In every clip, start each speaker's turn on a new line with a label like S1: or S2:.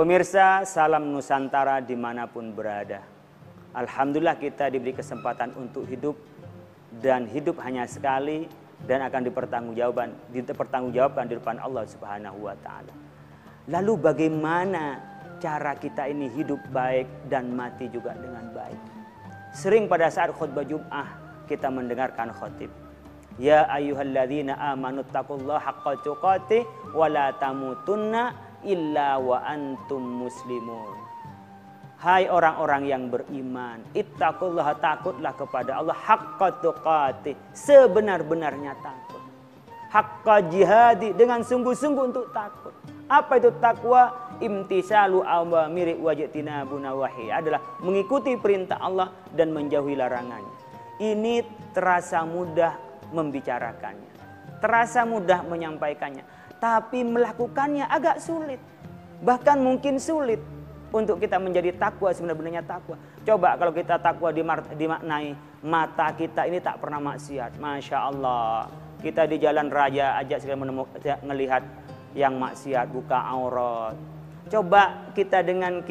S1: Pemirsa, salam Nusantara dimanapun berada. Alhamdulillah kita diberi kesempatan untuk hidup. Dan hidup hanya sekali dan akan dipertanggungjawabkan di depan Allah Subhanahu wa Ta'ala. Lalu bagaimana cara kita ini hidup baik dan mati juga dengan baik? Sering pada saat khutbah Jum'ah kita mendengarkan khotib. Ya ayyuhalladzina amanu taqullaha haqqa tuqatih wa la tamutunna illa wa antum muslimun. Hai orang-orang yang beriman, ittaqullaha, takutlah kepada Allah, haqqa tuqatih, sebenar-benarnya takut. Haqqa jihadi, dengan sungguh-sungguh untuk takut. Apa itu takwa? Imtisalu awamiri wajtina bunawahi, adalah mengikuti perintah Allah dan menjauhi larangannya. Ini terasa mudah membicarakannya, terasa mudah menyampaikannya, tapi melakukannya agak sulit. Bahkan mungkin sulit untuk kita menjadi takwa, sebenarnya takwa. Coba kalau kita takwa dimaknai mata kita ini tak pernah maksiat. Masya Allah, kita di jalan raya aja sekali melihat yang maksiat, buka aurat. Coba kita dengan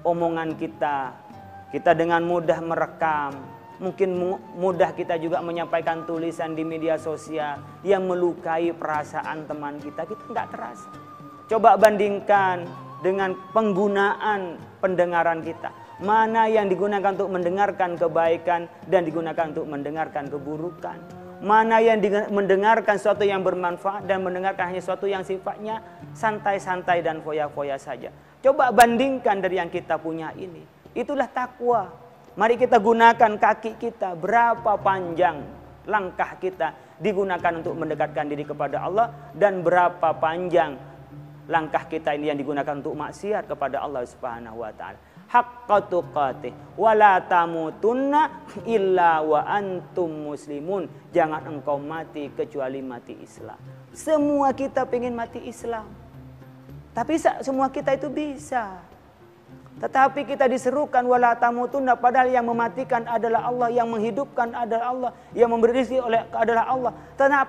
S1: omongan kita dengan mudah merekam. Mungkin mudah kita juga menyampaikan tulisan di media sosial yang melukai perasaan teman kita nggak terasa. Coba bandingkan dengan penggunaan pendengaran kita. Mana yang digunakan untuk mendengarkan kebaikan dan digunakan untuk mendengarkan keburukan. Mana yang mendengarkan sesuatu yang bermanfaat dan mendengarkan hanya sesuatu yang sifatnya santai-santai dan foya-foya saja. Coba bandingkan dari yang kita punya ini. Itulah takwa. Mari kita gunakan kaki kita. Berapa panjang langkah kita digunakan untuk mendekatkan diri kepada Allah. Dan berapa panjang langkah kita ini yang digunakan untuk maksiat kepada Allah Subhanahu wa Ta'ala. Haqqa tuqatih wa la tamutunna illa wa antum muslimun. Jangan engkau mati kecuali mati Islam. Semua kita pengen mati Islam, tapi semua kita itu bisa. Tetapi kita diserukan wala tamutunna, padahal yang mematikan adalah Allah, yang menghidupkan adalah Allah, yang memberi rezeki adalah Allah.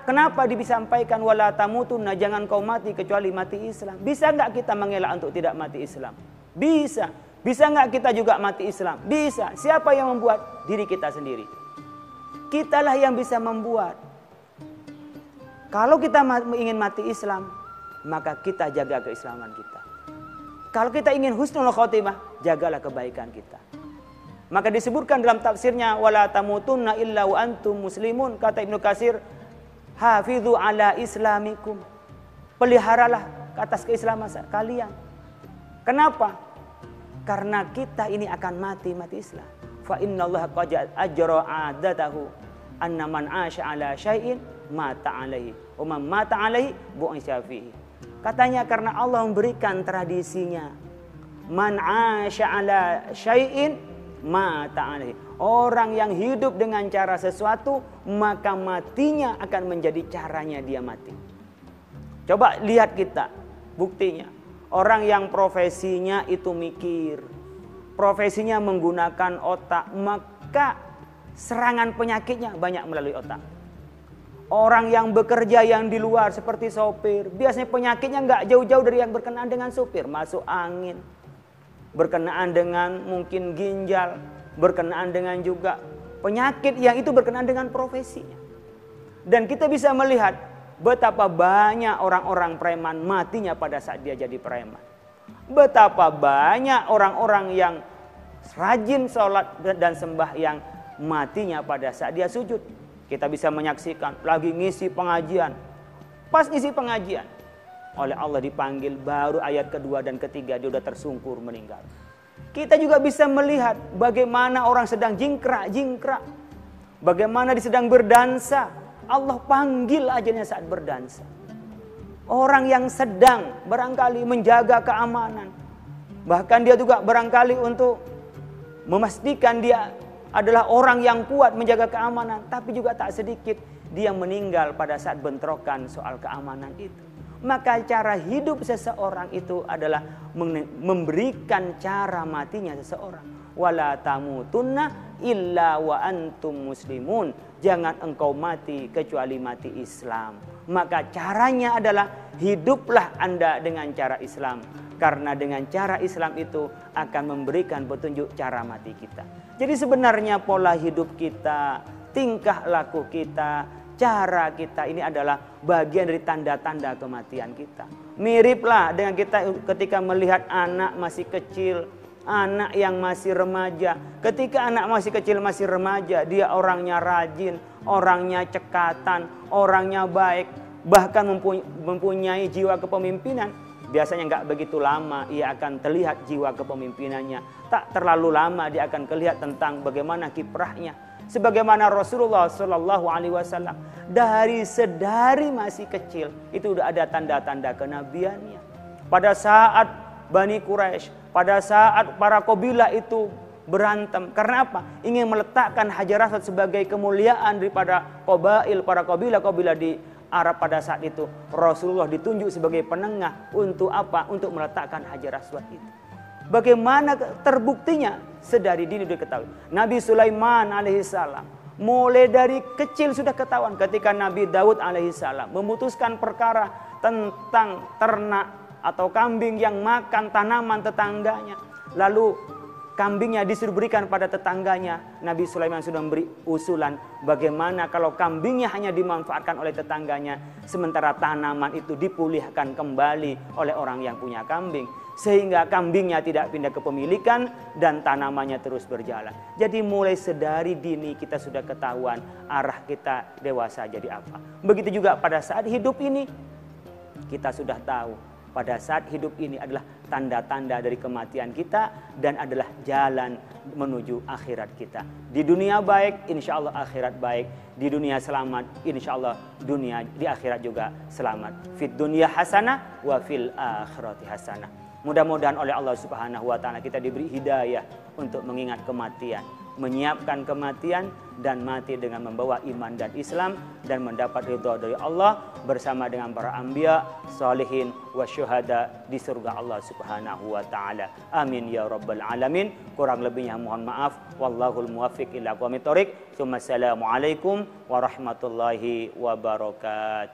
S1: Kenapa disampaikan wala tamutunna, jangan kau mati kecuali mati Islam? Bisa enggak kita mengelak untuk tidak mati Islam? Bisa. Bisa enggak kita juga mati Islam? Bisa. Siapa yang membuat? Diri kita sendiri. Kitalah yang bisa membuat. Kalau kita ingin mati Islam, maka kita jaga keislaman kita. Kalau kita ingin husnul khotimah, jagalah kebaikan kita. Maka disebutkan dalam tafsirnya wala tamutunna illa wa antum muslimun, kata Ibnu Katsir, hafidhu ala islamikum. Peliharalah atas keislaman kalian. Kenapa? Karena kita ini akan mati Islam. Fa innallaha qad ajra adatahu anna man 'asha ala syai'in mata 'alaihi wa man mata 'alaihi bu'isa fihi. Katanya karena Allah memberikan tradisinya. Man 'asha ala syai'in mata 'alaihi. Orang yang hidup dengan cara sesuatu, maka matinya akan menjadi caranya dia mati. Coba lihat kita, buktinya. Orang yang profesinya itu mikir, profesinya menggunakan otak, maka serangan penyakitnya banyak melalui otak. Orang yang bekerja yang di luar seperti sopir, biasanya penyakitnya nggak jauh-jauh dari yang berkenaan dengan sopir. Masuk angin, berkenaan dengan mungkin ginjal, berkenaan dengan juga penyakit yang itu berkenaan dengan profesinya. Dan kita bisa melihat betapa banyak orang-orang preman matinya pada saat dia jadi preman. Betapa banyak orang-orang yang rajin sholat dan sembahyang matinya pada saat dia sujud. Kita bisa menyaksikan lagi ngisi pengajian. Pas ngisi pengajian, oleh Allah dipanggil, baru ayat kedua dan ketiga dia sudah tersungkur meninggal. Kita juga bisa melihat bagaimana orang sedang jingkrak-jingkrak. Bagaimana dia sedang berdansa. Allah panggil ajalnya saat berdansa. Orang yang sedang barangkali menjaga keamanan. Bahkan dia juga barangkali untuk memastikan dia adalah orang yang kuat menjaga keamanan. Tapi juga tak sedikit dia meninggal pada saat bentrokan soal keamanan itu. Maka cara hidup seseorang itu adalah memberikan cara matinya seseorang. Wala tamutunna illa wa antum muslimun. Jangan engkau mati kecuali mati Islam. Maka caranya adalah hiduplah Anda dengan cara Islam. Karena dengan cara Islam itu akan memberikan petunjuk cara mati kita. Jadi sebenarnya pola hidup kita, tingkah laku kita, cara kita ini adalah bagian dari tanda-tanda kematian kita. Miriplah dengan kita ketika melihat anak masih kecil, anak yang masih remaja. Ketika anak masih kecil, masih remaja, dia orangnya rajin, orangnya cekatan, orangnya baik, bahkan mempunyai jiwa kepemimpinan. Biasanya nggak begitu lama ia akan terlihat jiwa kepemimpinannya. Tak terlalu lama dia akan kelihatan tentang bagaimana kiprahnya. Sebagaimana Rasulullah Shallallahu Alaihi Wasallam sedari masih kecil itu udah ada tanda-tanda kenabiannya. Pada saat Bani Quraisy, pada saat para kabilah itu berantem, karena apa? Ingin meletakkan Hajar Aswad sebagai kemuliaan daripada para kabilah di Arab pada saat itu. Rasulullah ditunjuk sebagai penengah untuk apa? Untuk meletakkan Hajar Aswad itu. Bagaimana terbuktinya? Sedari dini sudah ketahui. Nabi Sulaiman alaihissalam mulai dari kecil sudah ketahuan ketika Nabi Daud alaihissalam memutuskan perkara tentang ternak atau kambing yang makan tanaman tetangganya. Lalu kambingnya disuruh berikan pada tetangganya. Nabi Sulaiman sudah memberi usulan bagaimana kalau kambingnya hanya dimanfaatkan oleh tetangganya, sementara tanaman itu dipulihkan kembali oleh orang yang punya kambing. Sehingga kambingnya tidak pindah kepemilikan dan tanamannya terus berjalan. Jadi mulai sedari dini kita sudah ketahuan arah kita dewasa jadi apa. Begitu juga pada saat hidup ini kita sudah tahu. Pada saat hidup ini adalah tanda-tanda dari kematian kita dan adalah jalan menuju akhirat kita. Di dunia baik, insya Allah akhirat baik. Di dunia selamat, insya Allah di akhirat juga selamat. Fit dunia hasanah wa fil akhirati hasanah. Mudah-mudahan oleh Allah Subhanahu wa Ta'ala kita diberi hidayah untuk mengingat kematian, menyiapkan kematian dan mati dengan membawa iman dan Islam dan mendapat ridha dari Allah bersama dengan para anbiya, salihin wa syuhada di surga Allah Subhanahu wa Ta'ala. Amin ya rabbal alamin. Kurang lebihnya mohon maaf. Wallahul muwaffiq ila aqwamit thoriq. Assalamualaikum warahmatullahi wabarakatuh.